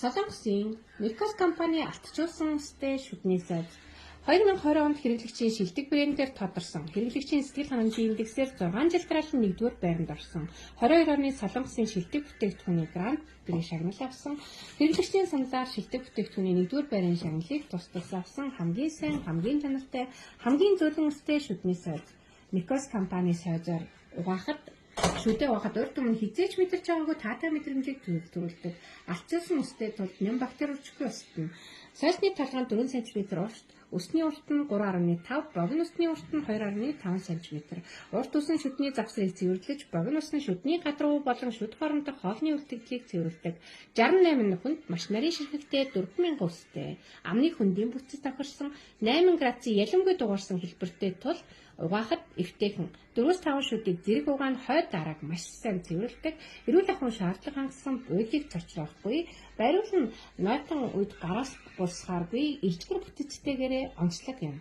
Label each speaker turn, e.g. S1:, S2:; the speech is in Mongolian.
S1: Солонгосын Nikos компани алтчуулсан сте шүдний сайд 2020 онд хэрэглэгчийн шилдэг брэндээр тодорсон. Хэрэглэгчийн сэтгэл ханамжийн индексээр 6 жил дараалан 1-р байранд орсон. 22 оны Солонгосын шилдэг бүтээгдэхүүний Гранд При шагнал авсан. Хэрэглэгчийн саналаар шилдэг бүтээгдэхүүний 1-р байрын шагналыг тус авсан хамгийн сайн, хамгийн чанартай, хамгийн зөөлөн сте шүдний сайд Nikos компани сайдаар шүдээ угаахад урд өмнө хизээч мэдэрч байгаагүй таатай мэдрэмжийг төрүүлдэг. Алтчуулсан өстэй тулд ням бактери үржихгүй устна. Сойсны толгойн 4 см урт, өсний урт нь 3.5, богино өсний урт нь 2.5 см. Урт үсэн шүдний завсрыг цэвэрлэж, богино үсний шүдний гадруу болон шүд хоорондох хоолны үлдэгдлийг цэвэрлэдэг. 68 нүхэнд маш нарийн ширхэгтэй 4000 өстэй. Амны хөндийн бүтцэд тохирсон 8 градусын ялимгүй дугаарсан хэлбэртэй тул угаахад эвтэйхэн 4-5 шүдийг зэрэг угаан хойд дарааг маш сайн цэвэрлэдэг. Эрүүл ахуйн шаардлага хангасан буйлыг цочроохгүй, бариул нь нойтон үед гараас булсгааргүй, илтгэр бүтэцтэйгээрээ онцлог юм.